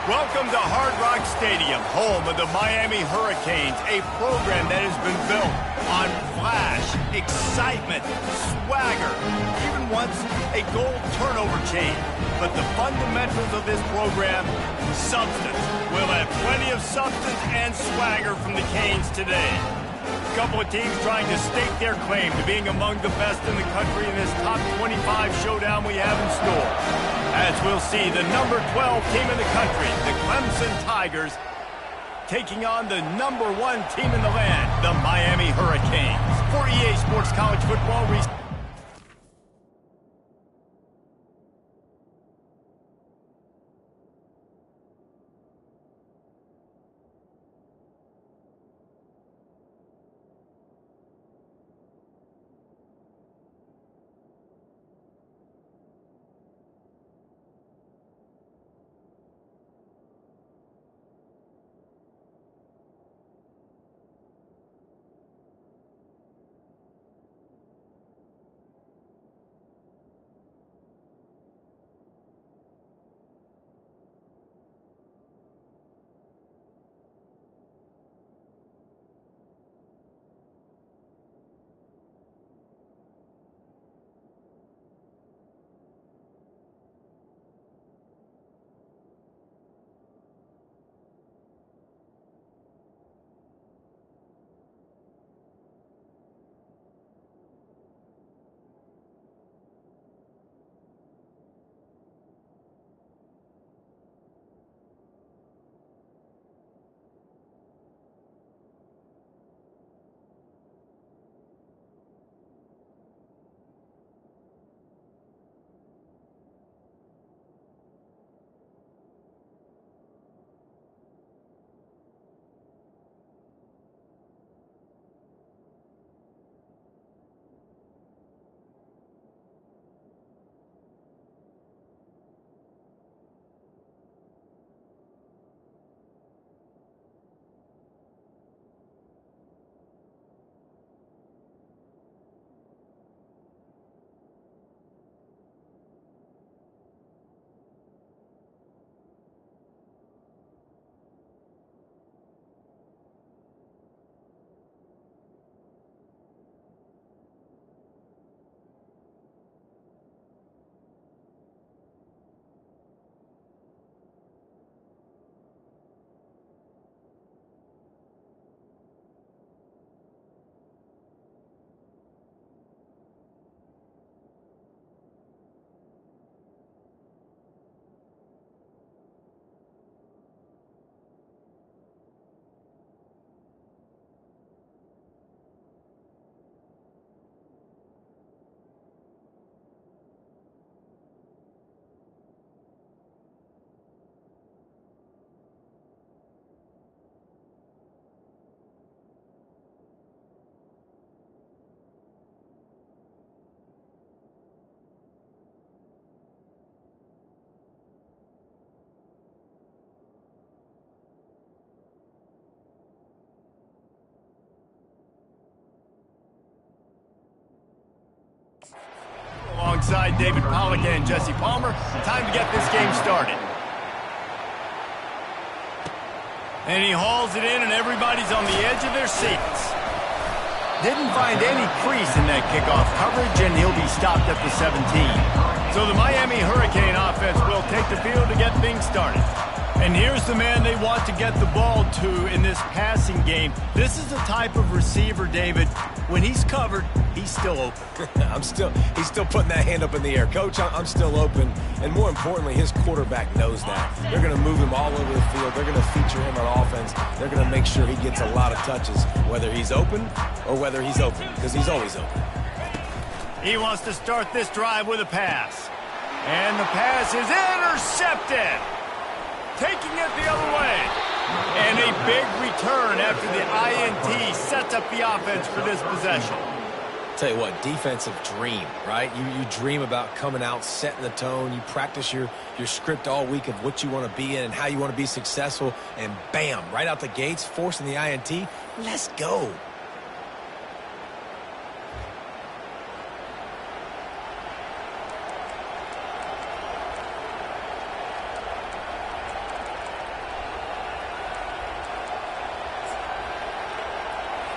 Welcome to Hard Rock Stadium, home of the Miami Hurricanes, a program that has been built on flash, excitement, swagger, even once a goal turnover chain. But the fundamentals of this program, substance. We'll have plenty of substance and swagger from the Canes today. A couple of teams trying to stake their claim to being among the best in the country in this top 25 showdown we have in store. As we'll see, the number 12 team in the country, the Clemson Tigers, taking on the number 1 team in the land, the Miami Hurricanes. For EA Sports College Football, alongside David Pollack and Jesse Palmer, time to get this game started. And he hauls it in, and everybody's on the edge of their seats. Didn't find any crease in that kickoff coverage, and he'll be stopped at the 17. So the Miami Hurricane offense will take the field to get things started. And here's the man they want to get the ball to in this passing game. This is the type of receiver, David, when he's covered, he's still open. He's still putting that hand up in the air. Coach, I'm still open. And more importantly, his quarterback knows that. They're going to move him all over the field. They're going to feature him on offense. They're going to make sure he gets a lot of touches, whether he's open or whether he's open, because he's always open. He wants to start this drive with a pass. And the pass is intercepted. Taking it the other way. And a big return after the INT sets up the offense for this possession. Tell you what, defensive dream, right? You dream about coming out, setting the tone. You practice your script all week of what you want to be in and how you want to be successful. And bam, right out the gates, forcing the INT. Let's go.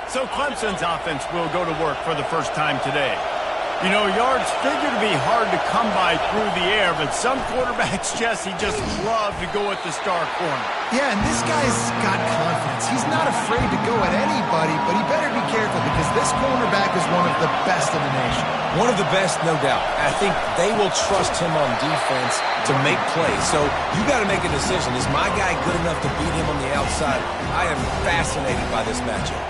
So Clemson's offense will go to work for the first time today. You know, yards figure to be hard to come by through the air, but some quarterbacks, Jesse, just love to go at the star corner. Yeah, and this guy's got confidence. He's not afraid to go at anybody, but he better be careful because this cornerback is one of the best in the nation. One of the best, no doubt. I think they will trust him on defense to make plays. So you got to make a decision. Is my guy good enough to beat him on the outside? I am fascinated by this matchup.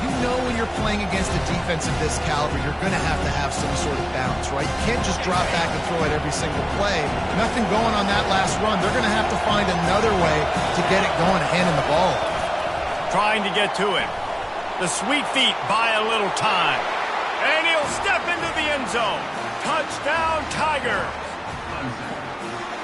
You know when you're playing against a defense of this caliber, you're going to have some sort of balance, right? You can't just drop back and throw it every single play. Nothing going on that last run. They're going to have to find another way to get it going and handing the ball. Trying to get to him. The sweet feet buy a little time. And he'll step into the end zone. Touchdown, Tigers.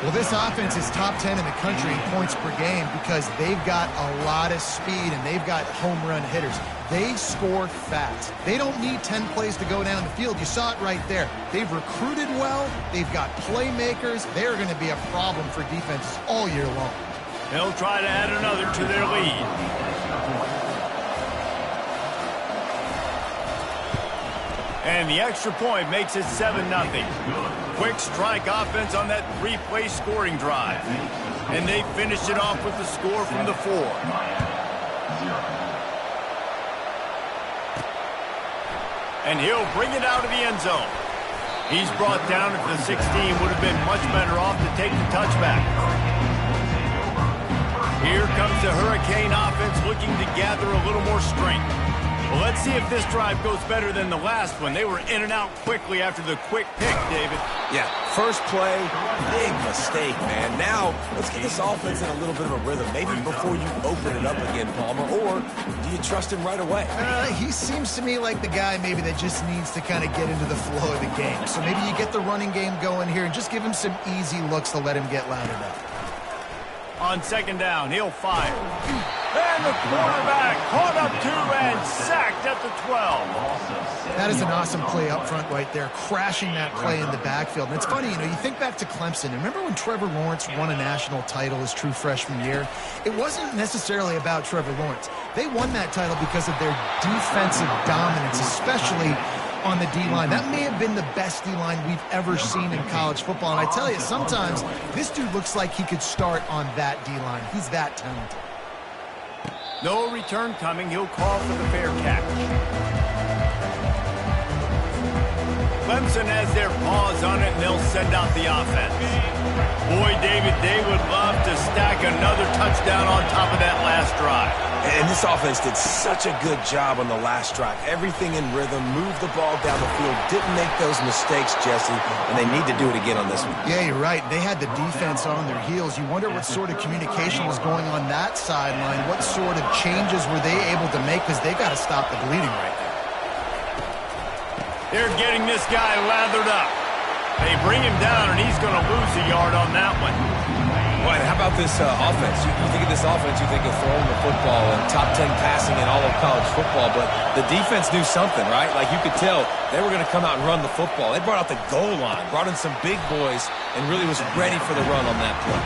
Well, this offense is top 10 in the country in points per game because they've got a lot of speed and they've got home run hitters. They score fast. They don't need 10 plays to go down the field. You saw it right there. They've recruited well. They've got playmakers. They're going to be a problem for defenses all year long. They'll try to add another to their lead. And the extra point makes it 7-0. Quick strike offense on that three-play scoring drive. And they finished it off with the score from the 4. And he'll bring it out of the end zone. He's brought down at the 16. Would have been much better off to take the touchback. Here comes the Hurricane offense looking to gather a little more strength. Well, let's see if this drive goes better than the last one. They were in and out quickly after the quick pick, David. Yeah, first play, big mistake, man. Now, let's get this offense in a little bit of a rhythm. Maybe before you open it up again, Palmer, or do you trust him right away? He seems to me like the guy maybe that just needs to kind of get into the flow of the game. So maybe you get the running game going here and just give him some easy looks to let him get loaded up. On second down, he'll fire. And the quarterback caught up to and sacked at the 12. That is an awesome play up front right there, crashing that play in the backfield. And it's funny, you know, you think back to Clemson. Remember when Trevor Lawrence won a national title his true freshman year? It wasn't necessarily about Trevor Lawrence. They won that title because of their defensive dominance, especially on the D-line. That may have been the best D-line we've ever seen in college football. And I tell you, sometimes this dude looks like he could start on that D-line. He's that talented. No return coming. He'll call for the fair catch. Clemson has their paws on it, and they'll send out the offense. Boy, David, they would love to stack another touchdown on top of that last drive. And this offense did such a good job on the last drive. Everything in rhythm, moved the ball down the field, didn't make those mistakes, Jesse, and they need to do it again on this one. Yeah, you're right. They had the defense on their heels. You wonder what sort of communication was going on that sideline. What sort of changes were they able to make because they got to stop the bleeding right there. They're getting this guy lathered up. They bring him down, and he's going to lose a yard on that one. Well, how about this offense? You think of this offense, you think of throwing the football and top 10 passing in all of college football, but the defense knew something, right? Like you could tell they were going to come out and run the football. They brought out the goal line, brought in some big boys, and really was ready for the run on that play.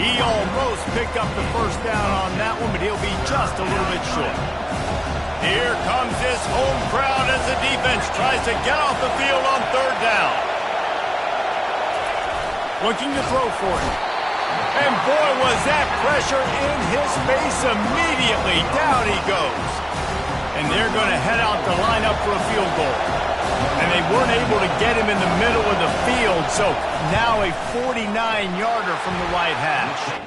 He almost picked up the first down on that one, but he'll be just a little bit short. Here comes this home crowd as the defense tries to get off the field on third down. Looking to throw for it. And boy, was that pressure in his face immediately. Down he goes. And they're going to head out the line up for a field goal. And they weren't able to get him in the middle of the field, so now a 49-yarder from the right hash.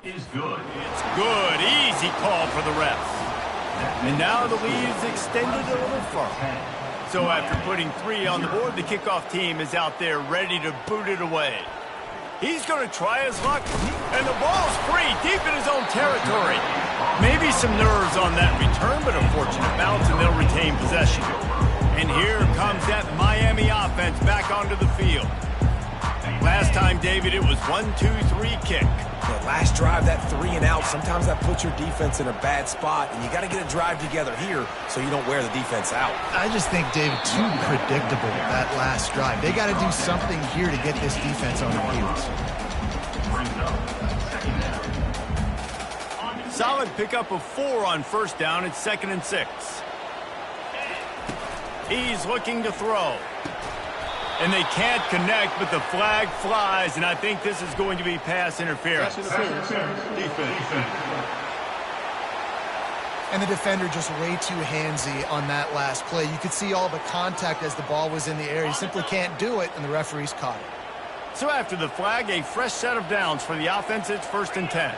Is good. It's good. Easy call for the refs. And now the lead is extended a little further. So after putting 3 on the board, the kickoff team is out there ready to boot it away. He's going to try his luck, and the ball's free deep in his own territory. Maybe some nerves on that return, but a fortunate bounce, and they'll retain possession. And here comes that Miami offense back onto the field. Last time, David, it was 1-2-3 kick. The last drive, that 3 and out, sometimes that puts your defense in a bad spot, and you got to get a drive together here so you don't wear the defense out. I just think, David, too predictable, that last drive. They got to do something here to get this defense on their heels. Solid pickup of 4 on first down. It's 2nd and 6. He's looking to throw. And they can't connect, but the flag flies, and I think this is going to be pass interference. And the defender just way too handsy on that last play. You could see all the contact as the ball was in the air. He simply can't do it, and the referees caught it. So after the flag, a fresh set of downs for the offense. It's 1st and 10.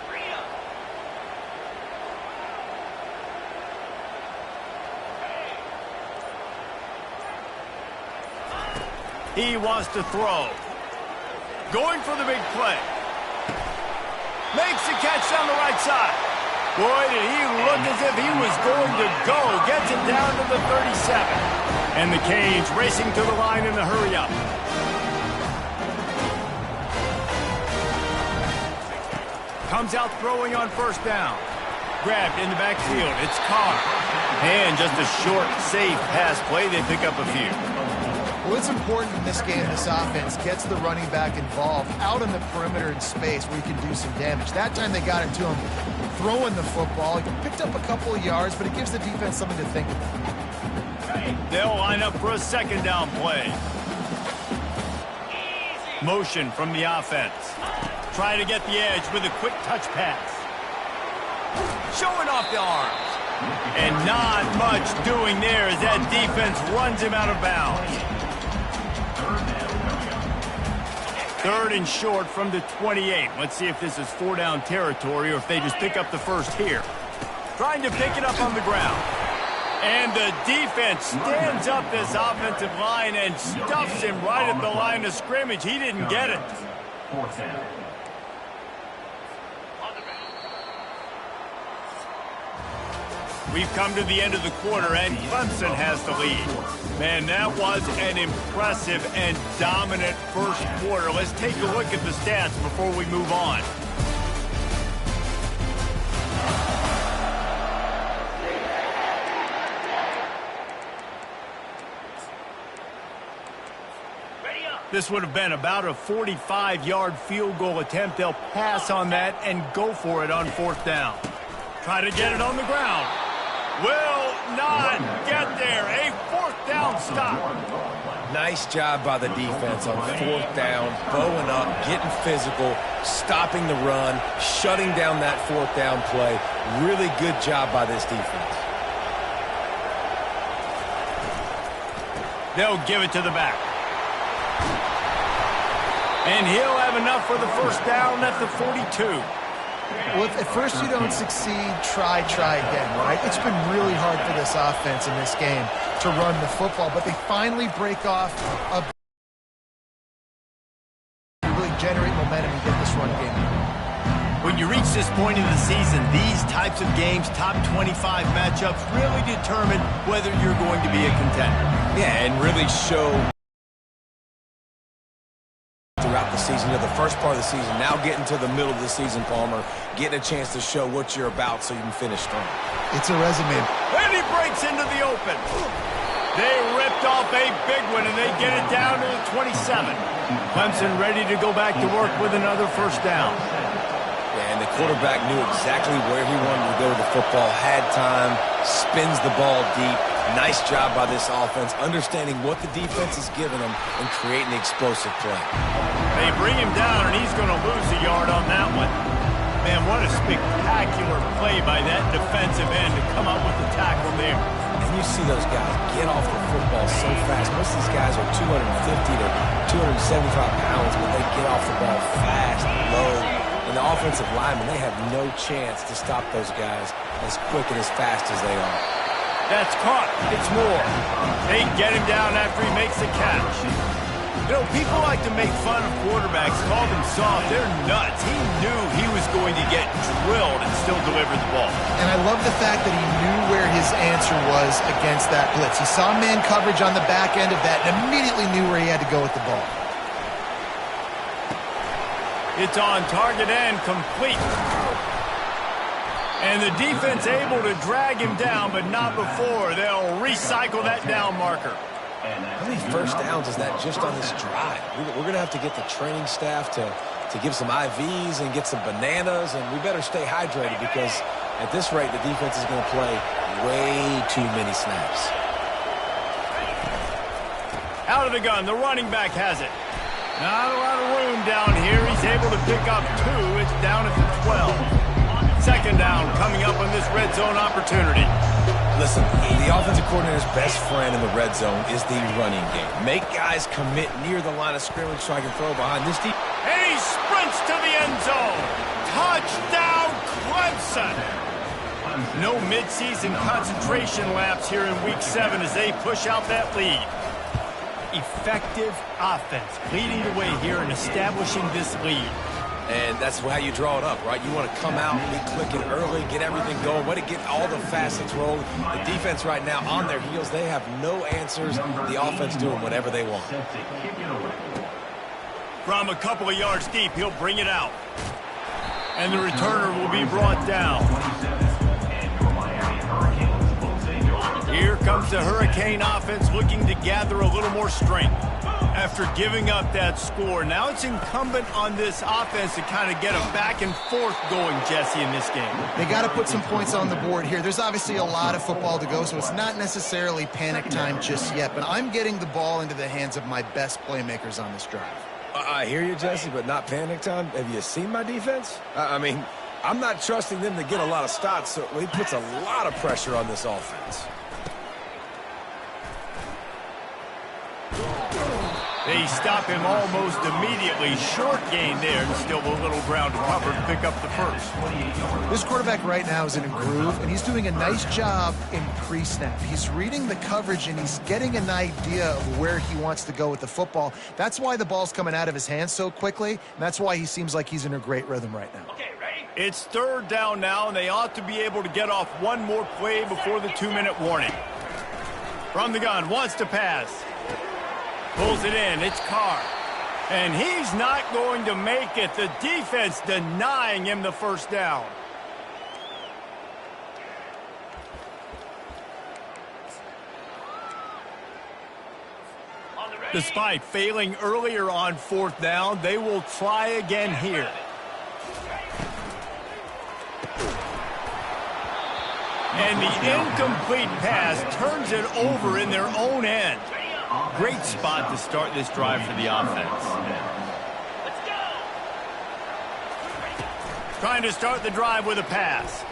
He wants to throw. Going for the big play. Makes the catch down the right side. Boy, did he look as if he was going to go. Gets it down to the 37. And the Canes racing to the line in a hurry-up. Comes out throwing on first down. Grabbed in the backfield. It's Carr. And just a short, safe pass play. They pick up a few. Well, it's important in this game, this offense gets the running back involved out on the perimeter in space where you can do some damage. That time they got it to him throwing the football. He picked up a couple of yards, but it gives the defense something to think about. They'll line up for a 2nd down play. Motion from the offense. Try to get the edge with a quick touch pass. Showing off the arms. And not much doing there as that defense runs him out of bounds. 3rd and short from the 28. Let's see if this is 4-down territory or if they just pick up the first here. Trying to pick it up on the ground. And the defense stands up this offensive line and stuffs him right at the line of scrimmage. He didn't get it. 4th down. We've come to the end of the quarter, and Clemson has the lead. Man, that was an impressive and dominant first quarter. Let's take a look at the stats before we move on. This would have been about a 45-yard field goal attempt. They'll pass on that and go for it on 4th down. Try to get it on the ground. Will not get there. A 4th down stop. Nice job by the defense on 4th down, bowing up, getting physical, stopping the run, shutting down that 4th down play. Really good job by this defense. They'll give it to the back. And he'll have enough for the 1st down at the 42. Well, if at first you don't succeed, try again, right? It's been really hard for this offense in this game to run the football, but they finally break off a really generate momentum and get this run game. When you reach this point in the season, these types of games, top 25 matchups, really determine whether you're going to be a contender. Yeah, and really show throughout the season, the first part of the season, now getting to the middle of the season, Palmer, getting a chance to show what you're about so you can finish strong. It's a resume. And he breaks into the open. They ripped off a big one, and they get it down to the 27. Clemson ready to go back to work with another 1st down. Yeah, and the quarterback knew exactly where he wanted to go with the football, had time, spins the ball deep. Nice job by this offense, understanding what the defense is giving them and creating the explosive play. They bring him down, and he's going to lose a yard on that one. Man, what a spectacular play by that defensive end to come up with the tackle there. And you see those guys get off the football so fast. Most of these guys are 250 to 275 pounds, but they get off the ball fast, low, And the offensive linemen, they have no chance to stop those guys as quick and as fast as they are. That's caught. It's Moore. They get him down after he makes the catch. You know, people like to make fun of quarterbacks, call them soft. They're nuts. He knew he was going to get drilled and still deliver the ball. And I love the fact that he knew where his answer was against that blitz. He saw man coverage on the back end of that and immediately knew where he had to go with the ball. It's on target and complete. And the defense able to drag him down, but not before. They'll recycle that down marker. How many first downs is that just on this drive? We're going to have to get the training staff to give some IVs and get some bananas, and we better stay hydrated because at this rate, the defense is going to play way too many snaps. Out of the gun, the running back has it. Not a lot of room down here. He's able to pick up 2. It's down at the 12. Second down coming up on this red zone opportunity. Listen, the offensive coordinator's best friend in the red zone is the running game. Make guys commit near the line of scrimmage so I can throw behind this deep. And he sprints to the end zone. Touchdown, Clemson. No midseason concentration lapse here in Week 7 as they push out that lead. Effective offense leading the way here and establishing this lead. And that's how you draw it up, right? You want to come out, be clicking early, get everything going, want to get all the facets rolling. The defense right now on their heels, they have no answers. The offense doing whatever they want. From a couple of yards deep, he'll bring it out. And the returner will be brought down. Here comes the Hurricane offense looking to gather a little more strength. After giving up that score, now it's incumbent on this offense to kind of get a back and forth going, Jesse, in this game. They got to put some points on the board here. There's obviously a lot of football to go, so it's not necessarily panic time just yet, but I'm getting the ball into the hands of my best playmakers on this drive. I hear you, Jesse, but not panic time. Have you seen my defense? I mean, I'm not trusting them to get a lot of stops, so he puts a lot of pressure on this offense. They stop him almost immediately. Short gain there, and still a little ground to cover to pick up the first. This quarterback right now is in a groove, and he's doing a nice job in pre-snap. He's reading the coverage, and he's getting an idea of where he wants to go with the football. That's why the ball's coming out of his hands so quickly, and that's why he seems like he's in a great rhythm right now. Okay, ready? It's third down now, and they ought to be able to get off one more play before the 2-minute warning. From the gun, wants to pass. Pulls it in, it's Carr. And he's not going to make it. The defense denying him the first down. Despite failing earlier on fourth down, they will try again here. And the incomplete pass turns it over in their own end. Great spot to start this drive for the offense. Let's go. Trying to start the drive with a pass.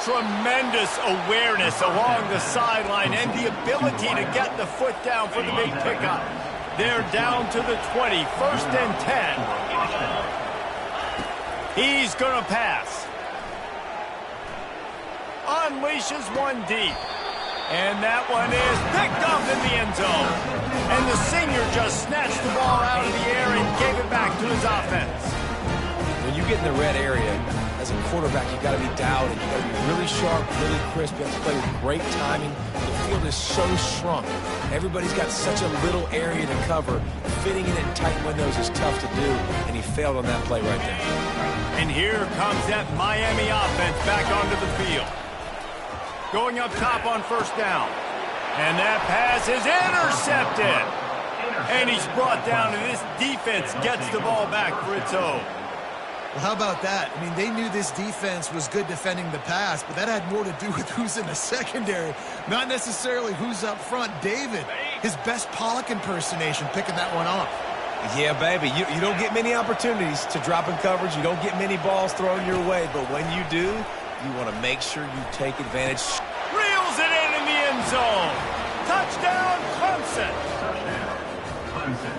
Tremendous awareness along the sideline and the ability to get the foot down for the big pickup. They're down to the 20, first and 10. He's going to pass. Unleashes one deep. And that one is picked up in the end zone. And the senior just snatched the ball out of the air and gave it back to his offense. When you get in the red area, as a quarterback, you got to be dialed in. You got to be really sharp, really crisp. You have to play with great timing. The field is so shrunk. Everybody's got such a little area to cover. Fitting it in tight windows is tough to do, and he failed on that play right there. And here comes that Miami offense back onto the field. Going up top on first down. And that pass is intercepted. And he's brought down, and this defense gets the ball back for its own. Well, how about that? I mean, they knew this defense was good defending the pass, but that had more to do with who's in the secondary, not necessarily who's up front. David, his best Pollock impersonation, picking that one off. Yeah, baby, you don't get many opportunities to drop in coverage. You don't get many balls thrown your way, but when you do, you want to make sure you take advantage. Reels it in the end zone. Touchdown, Clemson.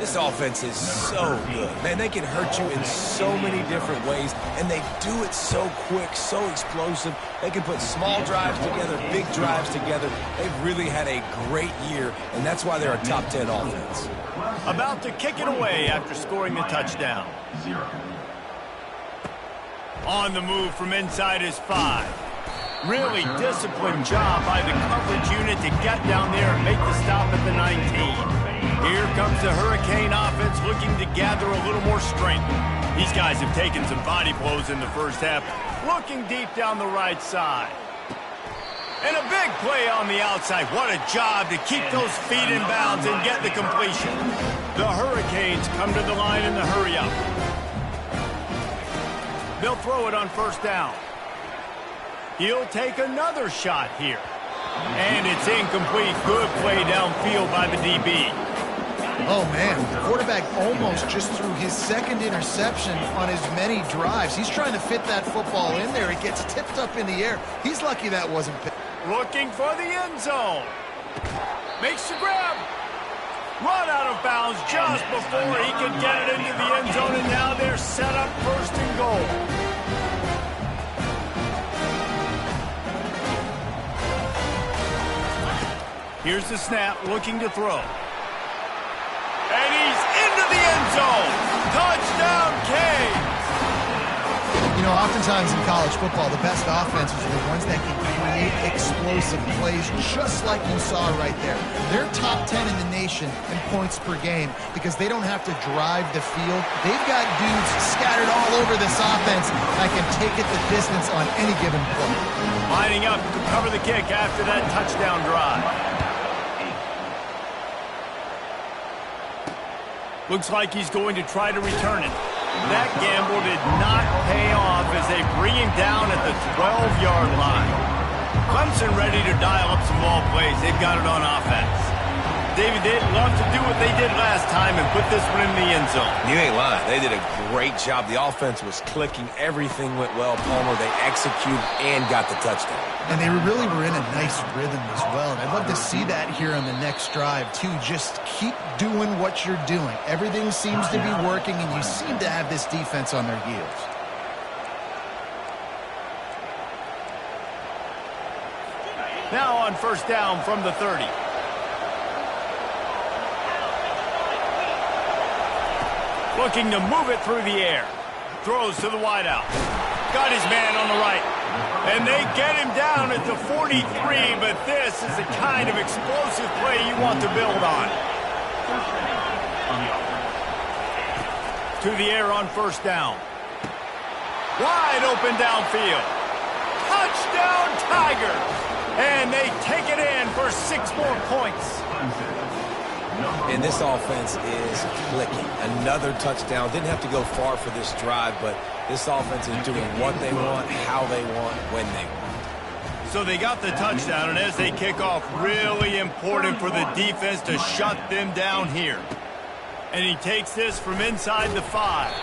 This offense is so good. Man, they can hurt you in so many different ways, and they do it so quick, so explosive. They can put small drives together, big drives together. They've really had a great year, and that's why they're a top 10 offense. About to kick it away after scoring the touchdown. On the move from inside his 5. Really disciplined job by the coverage unit to get down there and make the stop at the 19. Here comes the Hurricane offense looking to gather a little more strength. These guys have taken some body blows in the first half, looking deep down the right side. And a big play on the outside. What a job to keep those feet in bounds and get the completion. The Hurricanes come to the line in the hurry-up. They'll throw it on first down. He'll take another shot here. And it's incomplete. Good play downfield by the DB. Oh, man, the quarterback almost just threw his second interception on as many drives. He's trying to fit that football in there. It gets tipped up in the air. He's lucky that wasn't picked. Looking for the end zone. Makes the grab. Run out of bounds just before he can get it into the end zone, and now they're set up first and goal. Here's the snap, looking to throw. And he's into the end zone. Touchdown, Canes. You know, oftentimes in college football, the best offenses are the ones that can create explosive plays, just like you saw right there. They're top 10 in the nation in points per game because they don't have to drive the field. They've got dudes scattered all over this offense that can take it the distance on any given play. Lining up to cover the kick after that touchdown drive. Looks like he's going to try to return it. That gamble did not pay off as they bring him down at the 12-yard line. Clemson ready to dial up some ball plays. They've got it on offense. David, they'd love to do what they did last time and put this one in the end zone. You ain't lying. They did a great job. The offense was clicking. Everything went well. Palmer, they executed and got the touchdown. And they really were in a nice rhythm as well. And I'd love to see that here on the next drive, too. Just keep doing what you're doing. Everything seems to be working, and you seem to have this defense on their heels. Now on first down from the 30. Looking to move it through the air. Throws to the wideout. Got his man on the right. And they get him down at the 43, but this is the kind of explosive play you want to build on. To the air on first down. Wide open downfield. Touchdown, Tigers! And they take it in for 6 more points. And this offense is clicking. Another touchdown. Didn't have to go far for this drive, but this offense is doing what they want, how they want, when they want. So they got the touchdown, and as they kick off, really important for the defense to shut them down here. And he takes this from inside the 5.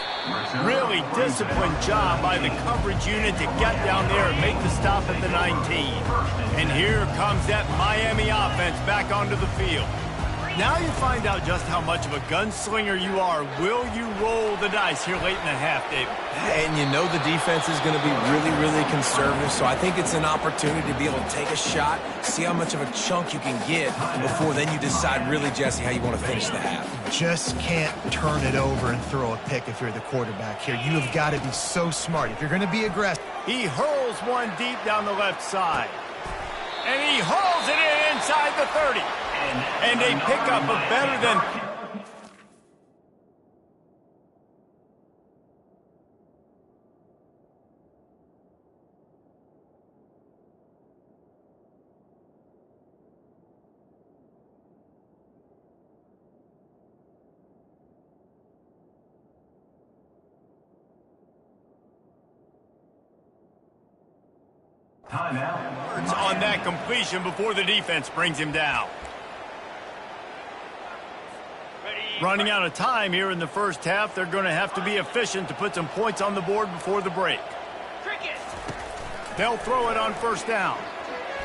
Really disciplined job by the coverage unit to get down there and make the stop at the 19. And here comes that Miami offense back onto the field. Now you find out just how much of a gunslinger you are. Will you roll the dice here late in the half, David? And you know the defense is going to be really, really conservative, so I think it's an opportunity to be able to take a shot, see how much of a chunk you can get before then you decide really, Jesse, how you want to finish the half. Just can't turn it over and throw a pick if you're the quarterback here. You have got to be so smart. If you're going to be aggressive. He hurls one deep down the left side. And he hurls it in inside the 30. And they pick up a better than... Timeout. On that completion before the defense brings him down. Running out of time here in the first half. They're going to have to be efficient to put some points on the board before the break. They'll throw it on first down.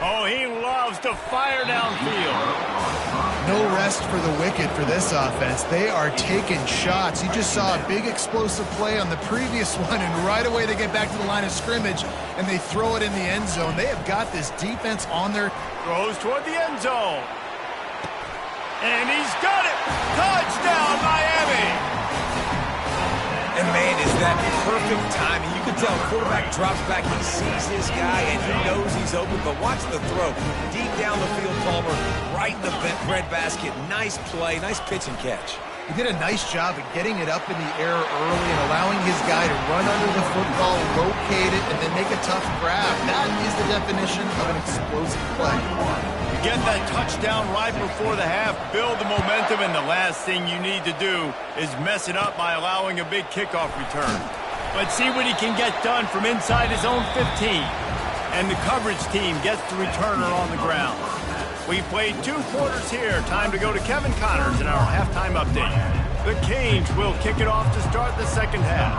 Oh, he loves to fire downfield. No rest for the wicked for this offense. They are taking shots. You just saw a big explosive play on the previous one, and right away they get back to the line of scrimmage, and they throw it in the end zone. They have got this defense on their... Throws toward the end zone. And he's got it. Touchdown, Miami. And, man, is that perfect timing. You can tell quarterback drops back. He sees his guy, and he knows he's open. But watch the throw. Deep down the field, Palmer, right in the breadbasket. Nice play, nice pitch and catch. He did a nice job of getting it up in the air early and allowing his guy to run under the football, locate it, and then make a tough grab. That is the definition of an explosive play. Get that touchdown right before the half, build the momentum, and the last thing you need to do is mess it up by allowing a big kickoff return. Let's see what he can get done from inside his own 15. And the coverage team gets the returner on the ground. We've played 2 quarters here. Time to go to Kevin Connors in our halftime update. The Canes will kick it off to start the second half.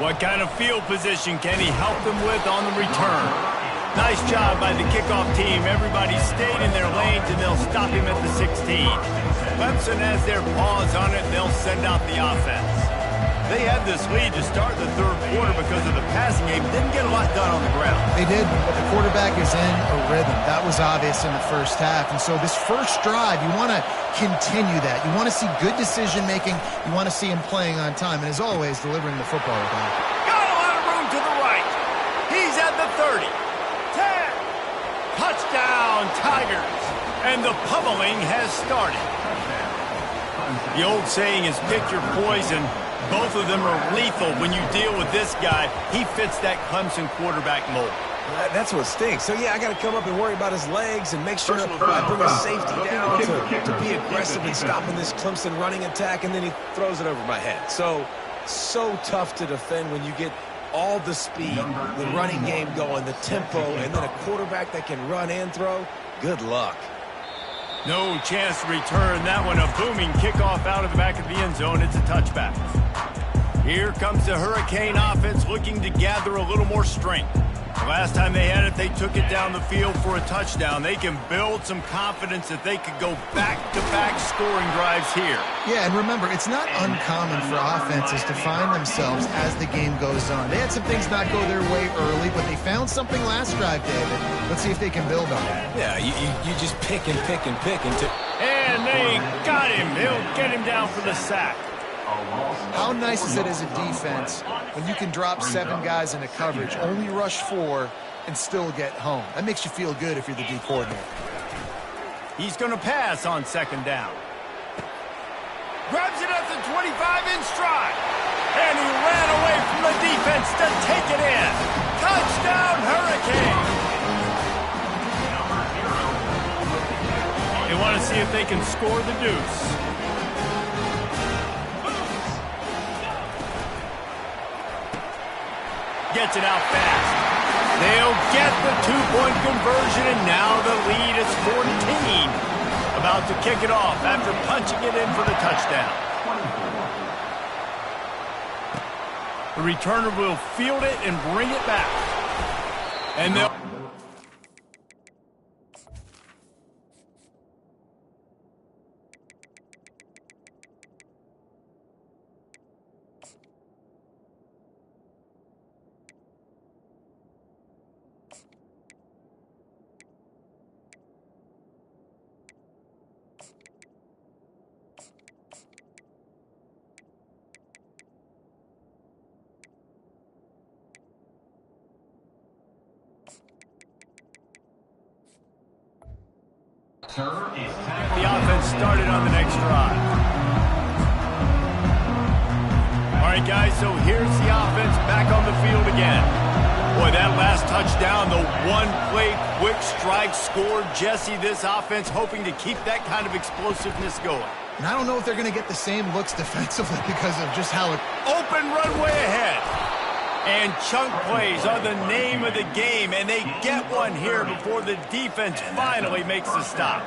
What kind of field position can he help them with on the return? Nice job by the kickoff team. Everybody stayed in their lanes, and they'll stop him at the 16. Clemson has their paws on it, and they'll send out the offense. They had this lead to start the third quarter because of the passing game. Didn't get a lot done on the ground. They did, but the quarterback is in a rhythm. That was obvious in the first half. And so this first drive, you want to continue that. You want to see good decision-making. You want to see him playing on time. And as always, delivering the football with him. Got a lot of room to the right. He's at the 30. 10. Touchdown, Tigers. And the pummeling has started. The old saying is pick your poison. Both of them are lethal when you deal with this guy. He fits that Clemson quarterback mold. That's what stinks. So, yeah, I got to come up and worry about his legs and make sure I bring his safety down to be aggressive in stopping this Clemson running attack, and then he throws it over my head. So tough to defend when you get all the speed, the running game going, the tempo, and then a quarterback that can run and throw. Good luck. No chance to return that one. A booming kickoff out of the back of the end zone. It's a touchback. Here comes the Hurricane offense looking to gather a little more strength. The last time they had it, they took it down the field for a touchdown. They can build some confidence that they could go back-to-back scoring drives here. Yeah, and remember, it's not uncommon for offenses to find themselves as the game goes on. They had some things not go their way early, but they found something last drive, David. Let's see if they can build on it. Yeah, you just pick and pick and pick. And they got him. He'll get him down for the sack. How nice is it as a defense when you can drop 7 guys into coverage, only rush 4, and still get home? That makes you feel good if you're the D coordinator. He's going to pass on second down. Grabs it at the 25 in stride. And he ran away from the defense to take it in. Touchdown, Hurricane. They want to see if they can score the deuce. Gets it out fast. They'll get the 2-point conversion, and now the lead is 14. About to kick it off after punching it in for the touchdown. The returner will field it and bring it back. And they'll... The offense started on the next drive. All right, guys, so here's the offense back on the field again. Boy, that last touchdown, the one-play quick strike scored. Jesse, this offense hoping to keep that kind of explosiveness going. And I don't know if they're going to get the same looks defensively because of just how it... Open runway ahead. And chunk plays are the name of the game, and they get one here before the defense finally makes the stop.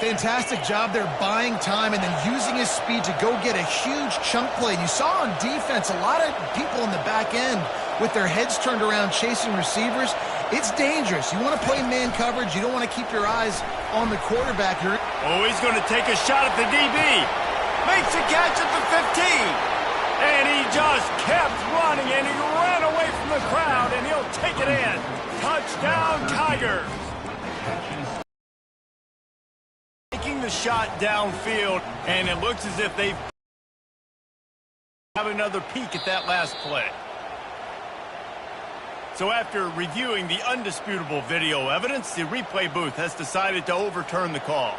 Fantastic job there buying time and then using his speed to go get a huge chunk play. And you saw on defense a lot of people in the back end with their heads turned around chasing receivers. It's dangerous. You want to play man coverage. You don't want to keep your eyes on the quarterback. Oh, he's going to take a shot at the DB. Makes a catch at the 15. And he just kept running, and he ran away from the crowd, and he'll take it in. Touchdown, Tigers. Taking the shot downfield, and it looks as if they have another peek at that last play. So after reviewing the undisputable video evidence, the replay booth has decided to overturn the call.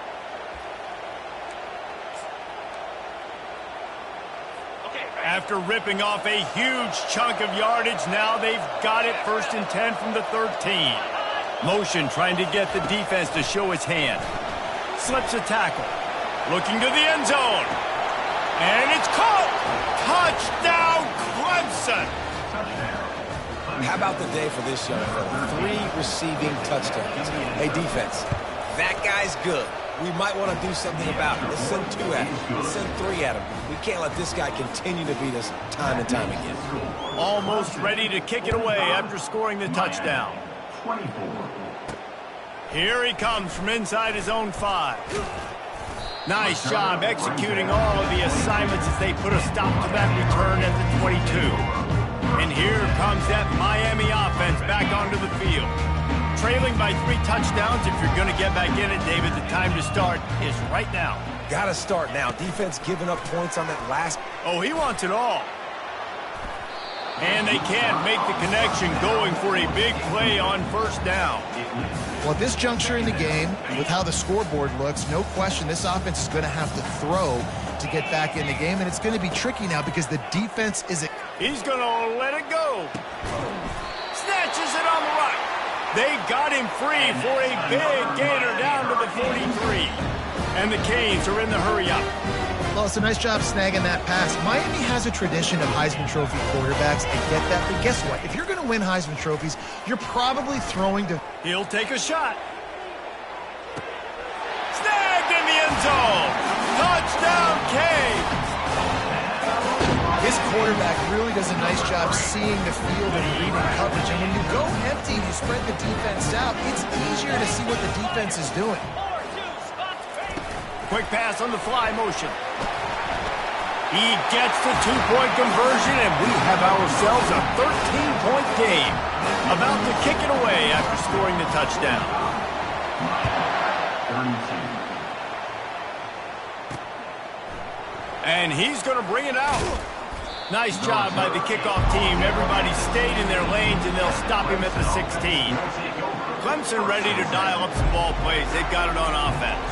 After ripping off a huge chunk of yardage, now they've got it 1st and 10 from the 13. Motion trying to get the defense to show its hand. Slips a tackle. Looking to the end zone. And it's caught! Touchdown, Clemson! How about the day for this young fella? 3 receiving touchdowns. Hey, defense, that guy's good. We might want to do something about it. Let's send 2 at him. Let's send 3 at him. We can't let this guy continue to beat us time and time again. Almost ready to kick it away after scoring the touchdown. Here he comes from inside his own 5. Nice job executing all of the assignments as they put a stop to that return at the 22. And here comes that Miami offense back onto the field. Trailing by 3 touchdowns. If you're going to get back in it, David, the time to start is right now. Got to start now. Defense giving up points on that last. Oh, he wants it all. And they can't make the connection, going for a big play on 1st down. Well, at this juncture in the game, with how the scoreboard looks, no question this offense is going to have to throw to get back in the game, and it's going to be tricky now because the defense is... He's going to let it go. Snatches it on the right. They got him free for a big gainer down to the 43. And the Canes are in the hurry-up. Well, it's a nice job snagging that pass. Miami has a tradition of Heisman Trophy quarterbacks. I get that, but guess what? If you're going to win Heisman Trophies, you're probably throwing to... He'll take a shot. Snagged in the end zone. Touchdown, Canes. His quarterback really does a nice job seeing the field and reading coverage. And when you go empty and you spread the defense out, it's easier to see what the defense is doing. Quick pass on the fly motion. He gets the 2-point conversion, and we have ourselves a 13-point game. About to kick it away after scoring the touchdown. And he's going to bring it out. Nice job by the kickoff team. Everybody stayed in their lanes, and they'll stop him at the 16. Clemson ready to dial up some ball plays. They've got it on offense.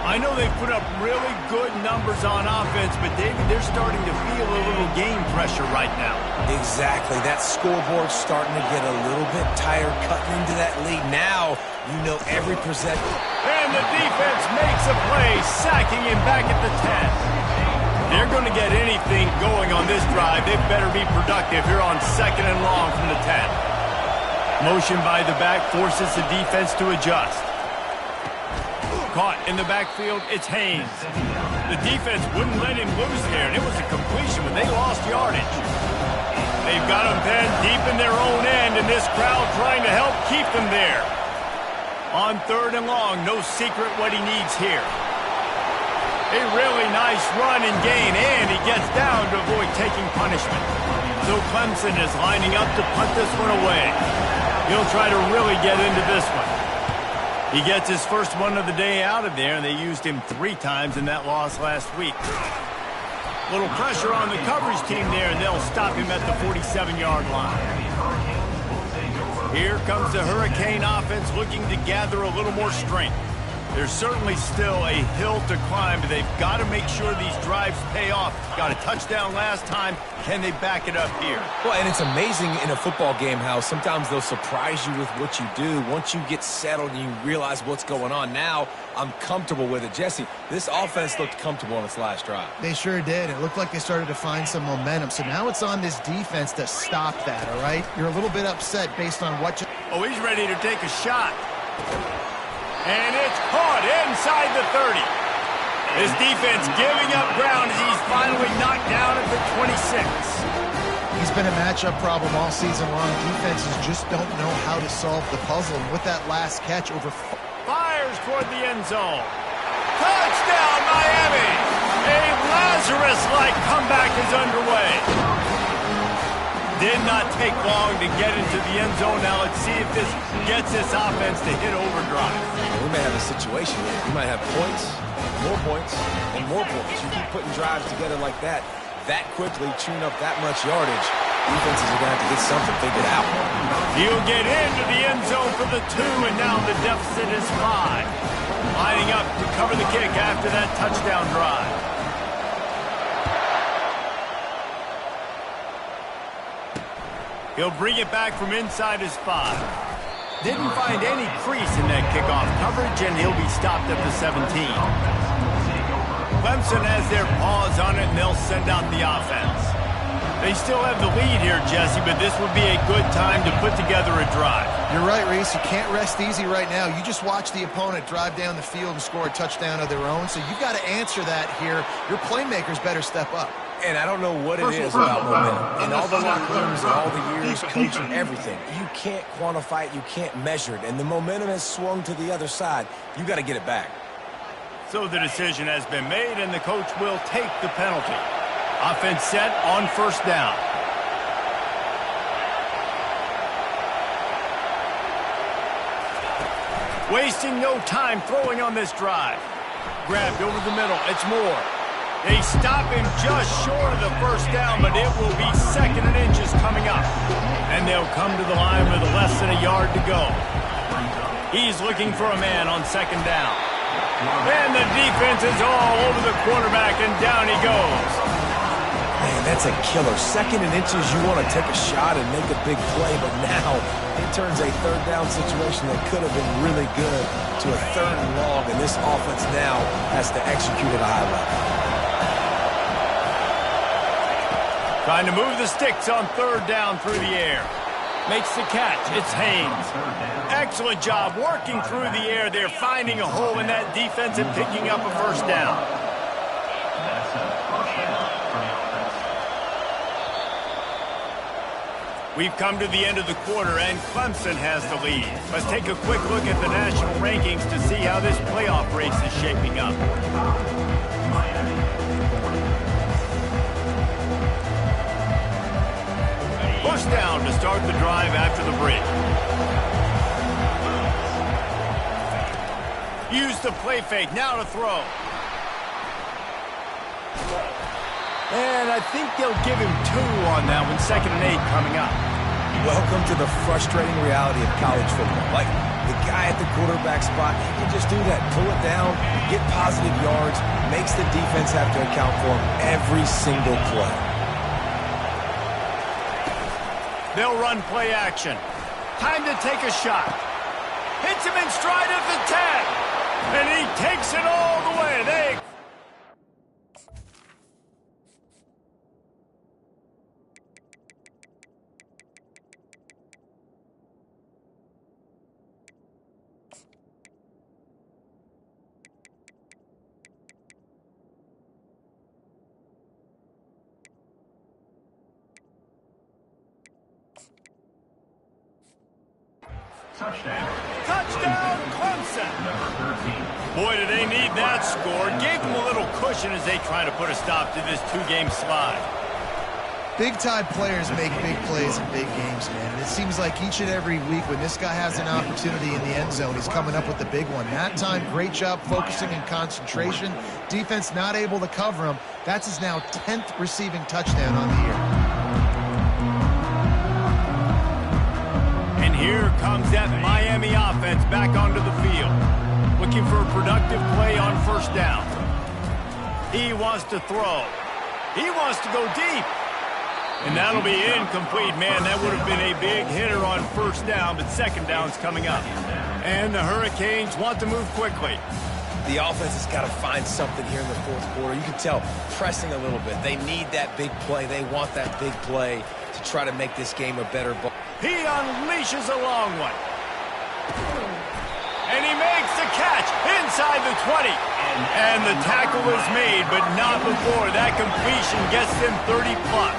I know they've put up really good numbers on offense, but, David, they're starting to feel a little game pressure right now. Exactly. That scoreboard's starting to get a little bit tired cutting into that lead. Now, you know every possession. And the defense makes a play, sacking him back at the 10. They're going to get anything going on this drive. They better be productive here on 2nd and long from the 10. Motion by the back forces the defense to adjust. Caught in the backfield, it's Haynes. The defense wouldn't let him loose there, and it was a completion, but they lost yardage. They've got him pinned deep in their own end, and this crowd trying to help keep them there. On 3rd and long, no secret what he needs here. A really nice run and gain, and he gets down to avoid taking punishment. So Clemson is lining up to punt this one away. He'll try to really get into this one. He gets his first one of the day out of there, and they used him 3 times in that loss last week. Little pressure on the coverage team there, and they'll stop him at the 47-yard line. Here comes the Hurricane offense looking to gather a little more strength. There's certainly still a hill to climb, but they've got to make sure these drives pay off. Got a touchdown last time. Can they back it up here? Well, and it's amazing in a football game how sometimes they'll surprise you with what you do. Once you get settled and you realize what's going on, now I'm comfortable with it. Jesse, this offense looked comfortable on its last drive. They sure did. It looked like they started to find some momentum. So now it's on this defense to stop that, all right? You're a little bit upset based on what you... Oh, he's ready to take a shot. And it's caught inside the 30. This defense giving up ground as he's finally knocked down at the 26. He's been a matchup problem all season long. Defenses just don't know how to solve the puzzle. And with that last catch, fires toward the end zone. Touchdown, Miami! A Lazarus-like comeback is underway. Did not take long to get into the end zone. Now let's see if this gets this offense to hit overdrive. We may have a situation here. We might have points, and more points. You keep putting drives together like that quickly, chewing up that much yardage. Defenses are going to have to get something figured out. He'll get into the end zone for the 2, and now the deficit is 5. Lining up to cover the kick after that touchdown drive. He'll bring it back from inside his 5. Didn't find any crease in that kickoff coverage, and he'll be stopped at the 17. Clemson has their paws on it, and they'll send out the offense. They still have the lead here, Jesse, but this would be a good time to put together a drive. You're right, Reese. You can't rest easy right now. You just watch the opponent drive down the field and score a touchdown of their own, so you've got to answer that here. Your playmakers better step up. And I don't know what it is about momentum. In all the locker rooms and all the years coaching everything, you can't quantify it, you can't measure it. And the momentum has swung to the other side. You got to get it back. So the decision has been made, and the coach will take the penalty. Offense set on first down. Wasting no time throwing on this drive. Grabbed over the middle. It's Moore. They stop him just short of the first down, but it will be 2nd and inches coming up. And they'll come to the line with less than a yard to go. He's looking for a man on 2nd down. And the defense is all over the quarterback, and down he goes. Man, that's a killer. 2nd and inches, you want to take a shot and make a big play, but now it turns a 3rd down situation that could have been really good to a 3rd and long, and this offense now has to execute at a high level. Trying to move the sticks on 3rd down through the air. Makes the catch. It's Haynes. Excellent job working through the air. They're finding a hole in that defense and picking up a first down. We've come to the end of the quarter, and Clemson has the lead. Let's take a quick look at the national rankings to see how this playoff race is shaping up. First down to start the drive after the break. Use the play fake, now to throw. And I think they'll give him 2 on that one, 2nd and 8 coming up. Welcome to the frustrating reality of college football. Like, the guy at the quarterback spot, he can just do that. Pull it down, get positive yards, makes the defense have to account for him every single play. They'll run play action. Time to take a shot. Hits him in stride at the 10. And he takes it all the way. Touchdown, Clemson! Boy, do they need that score. Gave them a little cushion as they try to put a stop to this 2-game slide. Big-time players make big plays in big games, man. And it seems like each and every week when this guy has an opportunity in the end zone, he's coming up with the big one. That time, great job focusing and concentration. Defense not able to cover him. That's his now 10th receiving touchdown on the year. Here comes that Miami offense back onto the field. Looking for a productive play on first down. He wants to throw. He wants to go deep. And that'll be incomplete. Man, that would have been a big hitter on first down, but 2nd down's coming up. And the Hurricanes want to move quickly. The offense has got to find something here in the 4th quarter. You can tell pressing a little bit. They need that big play. They want that big play to try to make this game a better ball. He unleashes a long one. And he makes the the catch inside the 20. And the tackle was made, but not before that completion gets them 30-plus.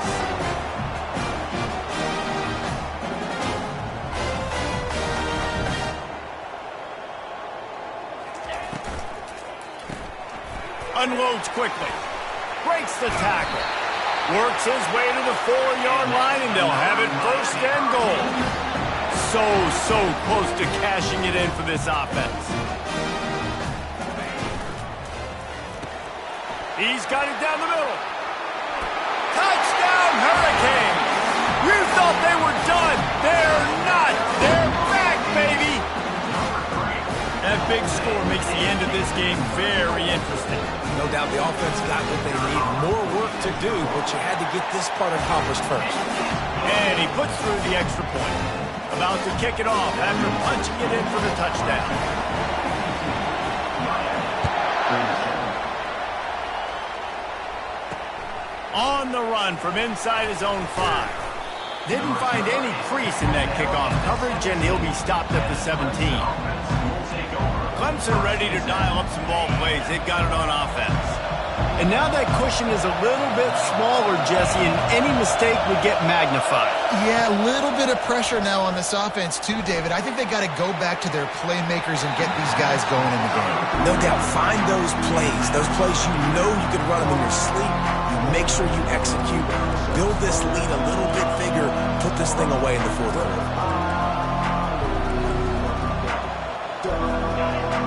Unloads quickly. Breaks the tackle. Works his way to the 4-yard line, and they'll have it first and goal. So close to cashing it in for this offense. He's got it down the middle. Touchdown, Hurricanes! You thought they were done. They're not. They're back, baby! That big score makes the end of this game very interesting. No doubt the offense got what they need. More work to do, but you had to get this part accomplished first. And he puts through the extra point. About to kick it off after punching it in for the touchdown. On the run from inside his own 5. Didn't find any crease in that kickoff coverage, and he'll be stopped at the 17. Clemson ready to dial up some ball plays. They've got it on offense. And now that cushion is a little bit smaller, Jesse, and any mistake would get magnified. Yeah, a little bit of pressure now on this offense too, David. I think they got to go back to their playmakers and get these guys going in the game. No doubt, find those plays you know you can run them in your sleep. You make sure you execute. Build this lead a little bit bigger. Put this thing away in the fourth quarter.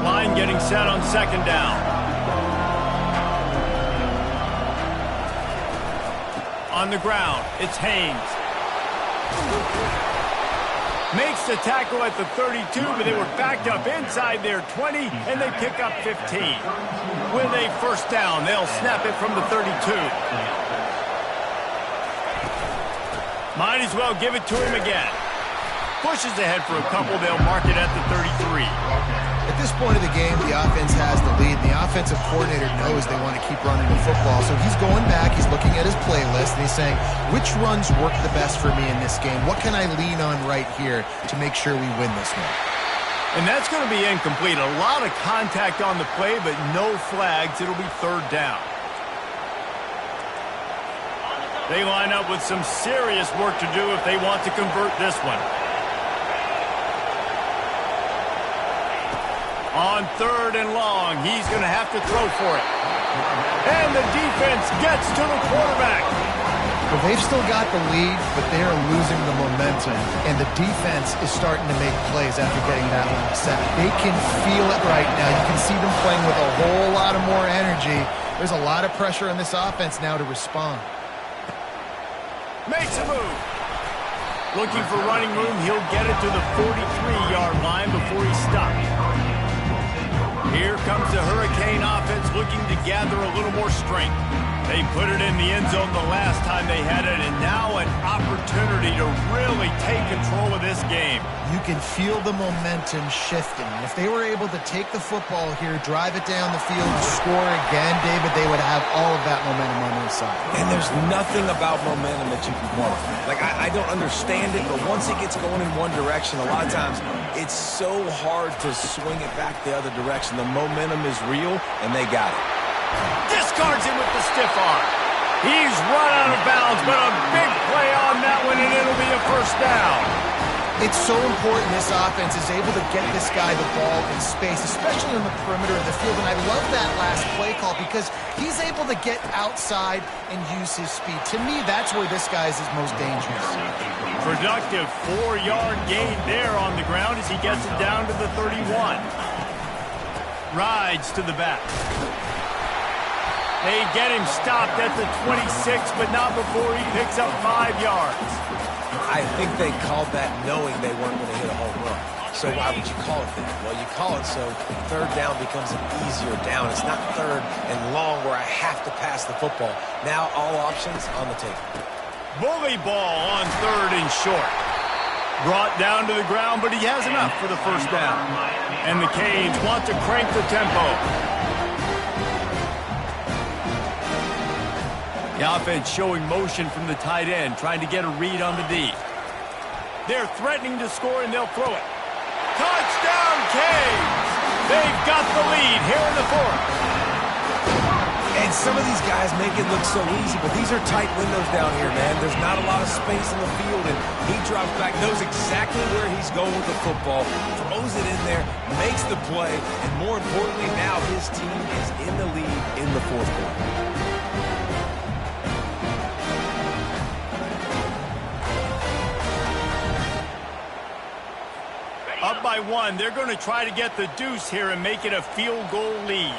Line getting set on second down. On the ground, it's Haynes. Makes the tackle at the 32, but they were backed up inside their 20, and they pick up 15. With a first down, they'll snap it from the 32. Might as well give it to him again. Pushes ahead for a couple, they'll mark it at the 33. At this point of the game, the offense has the lead, and the offensive coordinator knows they want to keep running the football. So he's going back, he's looking at his playlist, and he's saying, which runs work the best for me in this game? What can I lean on right here to make sure we win this one? And that's going to be incomplete. A lot of contact on the play, but no flags. It'll be third down. They line up with some serious work to do if they want to convert this one. On third and long, he's going to have to throw for it. And the defense gets to the quarterback. Well, they've still got the lead, but they are losing the momentum. And the defense is starting to make plays after getting that last sack. They can feel it right now. You can see them playing with a whole lot of more energy. There's a lot of pressure on this offense now to respond. Makes a move. Looking for running room, he'll get it to the 43-yard line before he's stopped. Here comes the Hurricane offense looking to gather a little more strength. They put it in the end zone the last time they had it, and now an opportunity to really take control of this game. You can feel the momentum shifting. If they were able to take the football here, drive it down the field, score again, David, they would have all of that momentum on their side. And there's nothing about momentum that you can quantify. Like, I don't understand it, but once it gets going in one direction, a lot of times it's so hard to swing it back the other direction. The momentum is real, and they got it. Discards him with the stiff arm. He's run out of bounds, but a big play on that one, and it'll be a first down. It's so important this offense is able to get this guy the ball in space, especially on the perimeter of the field. And I love that last play call because he's able to get outside and use his speed. To me, that's where this guy is his most dangerous. Productive 4-yard gain there on the ground as he gets it down to the 31. Rides to the back. They get him stopped at the 26, but not before he picks up 5 yards. I think they called that knowing they weren't going to hit a home run. So why would you call it that? Well, you call it so third down becomes an easier down. It's not third and long where I have to pass the football. Now all options on the table. Bully ball on third and short. Brought down to the ground, but he has enough for the first down. And the Canes want to crank the tempo. The offense showing motion from the tight end, trying to get a read on the D. They're threatening to score, and they'll throw it. Touchdown, Canes! They've got the lead here in the fourth. And some of these guys make it look so easy, but these are tight windows down here, man. There's not a lot of space in the field, and he drops back, knows exactly where he's going with the football, throws it in there, makes the play, and more importantly, now his team is in the lead in the fourth quarter. Up by one, they're going to try to get the deuce here and make it a field goal lead.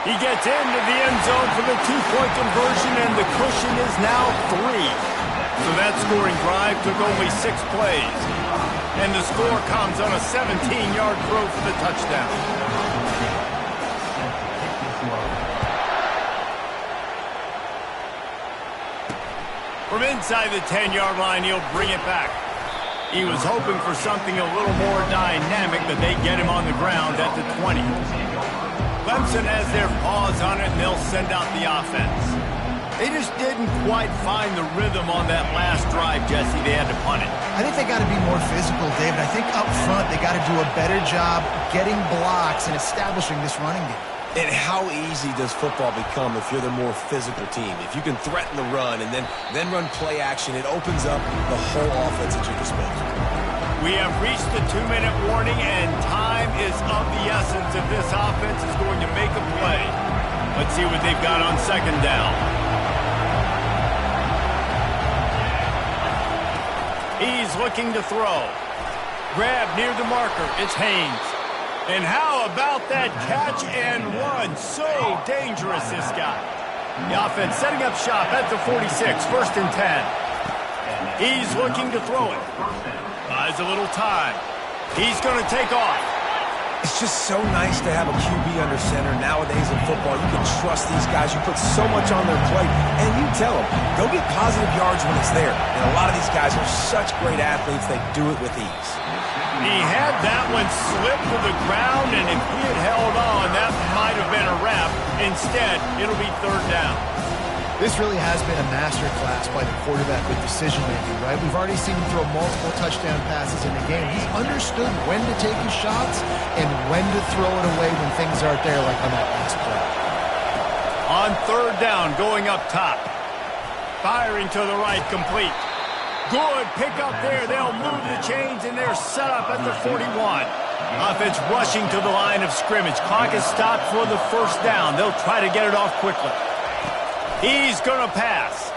He gets into the end zone for the two-point conversion, and the cushion is now 3. So that scoring drive took only 6 plays. And the score comes on a 17-yard throw for the touchdown. From inside the 10-yard line, he'll bring it back. He was hoping for something a little more dynamic, but they get him on the ground at the 20. Clemson has their paws on it, and they'll send out the offense. They just didn't quite find the rhythm on that last drive, Jesse. They had to punt it. I think they got to be more physical, David. I think up front they got to do a better job getting blocks and establishing this running game. And how easy does football become if you're the more physical team? If you can threaten the run and then run play action, it opens up the whole offense at your disposal. We have reached the 2-minute warning, and time is of the essence if this offense is going to make a play. Let's see what they've got on second down. He's looking to throw. Grab near the marker. It's Haynes. And how about that catch and run? So dangerous, this guy. The offense setting up shop at the 46, 1st and 10. He's looking to throw it. Buys a little time. He's going to take off. It's just so nice to have a QB under center nowadays in football. You can trust these guys. You put so much on their plate, and you tell them, go get positive yards when it's there. And a lot of these guys are such great athletes, they do it with ease. He had that one slip to the ground, and if he had held on, that might have been a wrap. Instead, it'll be 3rd down. This really has been a masterclass by the quarterback with decision-making, right? We've already seen him throw multiple touchdown passes in the game. He's understood when to take his shots and when to throw it away when things aren't there, like on that last play. On 3rd down, going up top. Firing to the right, complete. Good pick up there. They'll move the chains, and they're set up at the 41. Offense rushing to the line of scrimmage. Clock is stopped for the 1st down. They'll try to get it off quickly. He's going to pass.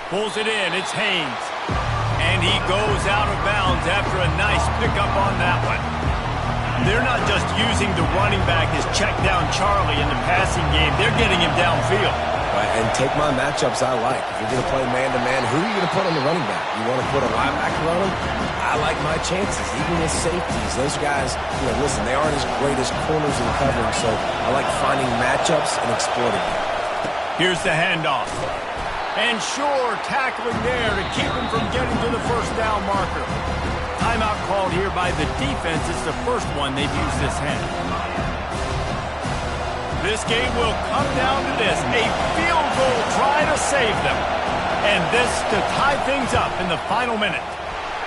Pulls it in. It's Haynes. And he goes out of bounds after a nice pickup on that one. They're not just using the running back as check down Charlie in the passing game. They're getting him downfield. Right, and take my matchups I like. If you're going to play man-to-man, who are you going to put on the running back? You want to put a linebacker on him? I like my chances, even with safeties. Those guys, listen, they aren't as great as corners in covering, so I like finding matchups and exploiting them. Here's the handoff. And sure, tackling there to keep him from getting to the 1st down marker. Timeout called here by the defense. It's the first one they've used this hand. This game will come down to this. A field goal try to save them. And this to tie things up in the final minute.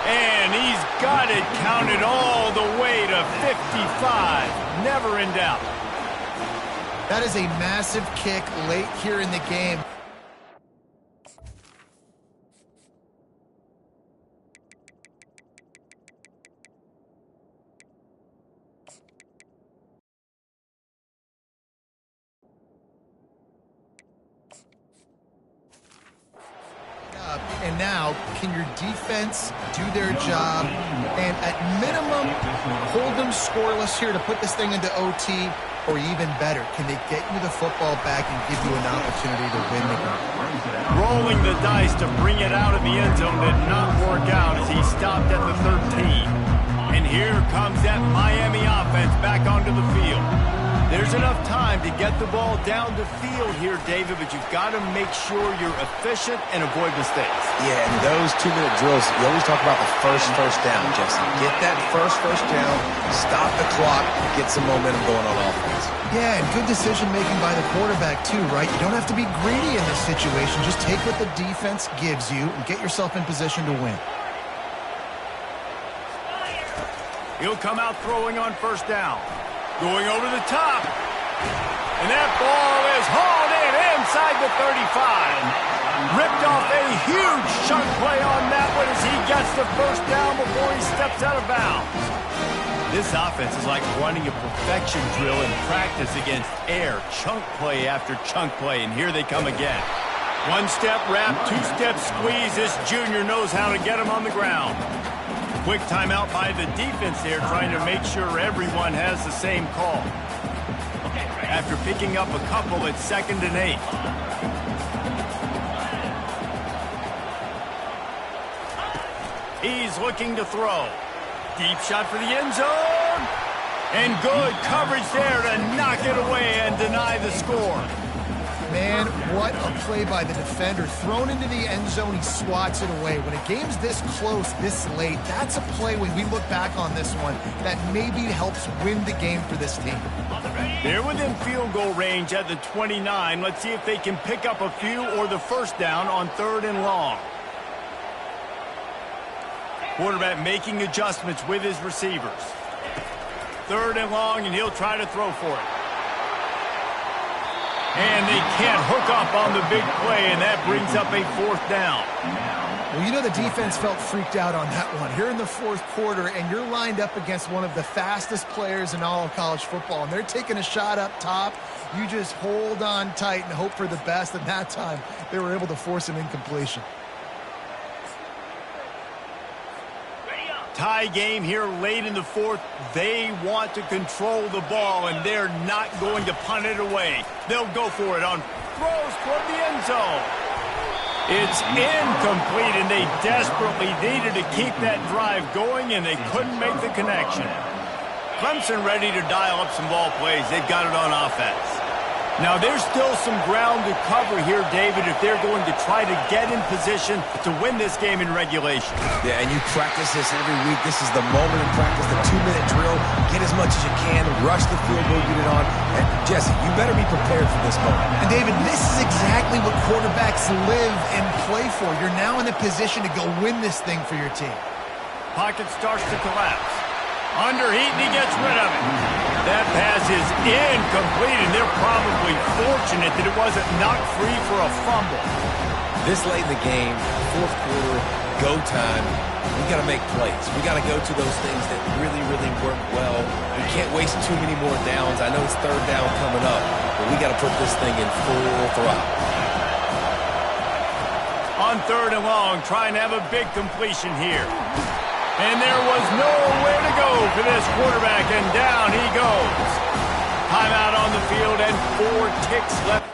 And he's got it counted all the way to 55. Never in doubt. That is a massive kick late here in the game. And now, can your defense do their job and at minimum hold them scoreless here to put this thing into OT, or even better, can they get you the football back and give you an opportunity to win the game? Rolling the dice to bring it out of the end zone did not work out as he stopped at the 13. And here comes that Miami offense back onto the field. There's enough time to get the ball down the field here, David, but you've got to make sure you're efficient and avoid mistakes. Yeah, and those 2-minute drills, you always talk about the first down, Jesse. Get that first down, stop the clock, get some momentum going on offense. Yeah, and good decision-making by the quarterback, too, right? You don't have to be greedy in this situation. Just take what the defense gives you and get yourself in position to win. He'll come out throwing on first down. Going over the top. And that ball is hauled in inside the 35. Ripped off a huge chunk play on that one as he gets the first down before he steps out of bounds. This offense is like running a perfection drill in practice against air. Chunk play after chunk play, and here they come again. One-step wrap, two-step squeeze. This junior knows how to get him on the ground. Quick timeout by the defense there, trying to make sure everyone has the same call. After picking up a couple at 2nd and 8. He's looking to throw. Deep shot for the end zone. And good coverage there to knock it away and deny the score. Man, what a play by the defender. Thrown into the end zone, he swats it away. When a game's this close, this late, that's a play when we look back on this one that maybe helps win the game for this team. They're within field goal range at the 29. Let's see if they can pick up a few or the first down on 3rd and long. Quarterback making adjustments with his receivers. 3rd and long, and he'll try to throw for it. And they can't hook up on the big play, and that brings up a 4th down. Well, you know the defense felt freaked out on that one. Here in the 4th quarter, and you're lined up against one of the fastest players in all of college football, and they're taking a shot up top. You just hold on tight and hope for the best, and that time they were able to force an incompletion. Tie game here late in the 4th. They want to control the ball, and they're not going to punt it away. They'll go for it on throws toward the end zone. It's incomplete, and they desperately needed to keep that drive going, and they couldn't make the connection. Clemson ready to dial up some ball plays. They've got it on offense. Now, there's still some ground to cover here, David, if they're going to try to get in position to win this game in regulation. Yeah, and you practice this every week. This is the moment in practice, the 2-minute drill. Get as much as you can. Rush the field goal, get it on. And Jesse, you better be prepared for this moment. And, David, this is exactly what quarterbacks live and play for. You're now in a position to go win this thing for your team. Pocket starts to collapse. Underheat, and he gets rid of it. That pass is incomplete, and they're probably fortunate that it wasn't knocked free for a fumble. This late in the game, 4th quarter, go time, we got to make plays. We got to go to those things that really, really work well. We can't waste too many more downs. I know it's 3rd down coming up, but we got to put this thing in full throttle. On 3rd and long, trying to have a big completion here. And there was nowhere to go for this quarterback, and down he goes. Timeout on the field and 4 ticks left.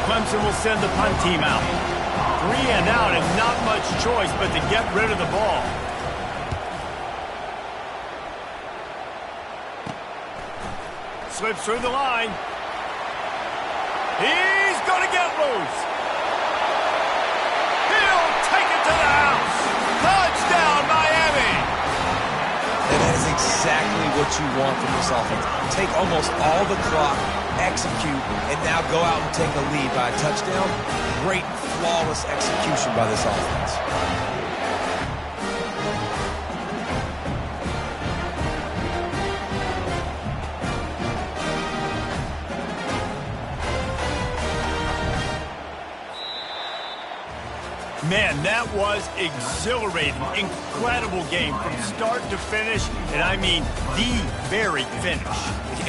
Clemson will send the punt team out. 3 and out, and not much choice but to get rid of the ball. Slips through the line. He's going to get loose. He'll take it to the house. Touchdown, Miami. And that is exactly what you want from this offense. Take almost all the clock, execute, and now go out and take a lead by a touchdown. Great, flawless execution by this offense. Man, that was exhilarating. Incredible game from start to finish, and I mean the very finish.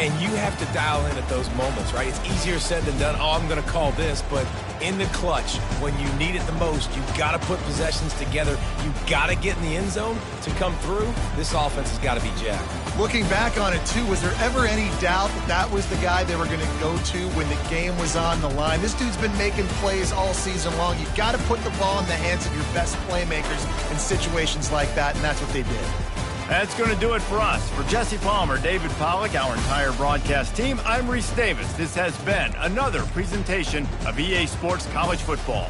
And you have to dial in at those moments, right? It's easier said than done. Oh, I'm going to call this, but in the clutch, when you need it the most, you've got to put possessions together. You've got to get in the end zone to come through. This offense has got to be jacked. Looking back on it, too, was there ever any doubt that that was the guy they were going to go to when the game was on the line? This dude's been making plays all season long. You've got to put the ball in the hands of your best playmakers in situations like that, and that's what they did. That's going to do it for us. For Jesse Palmer, David Pollack, our entire broadcast team, I'm Reese Davis. This has been another presentation of EA Sports College Football.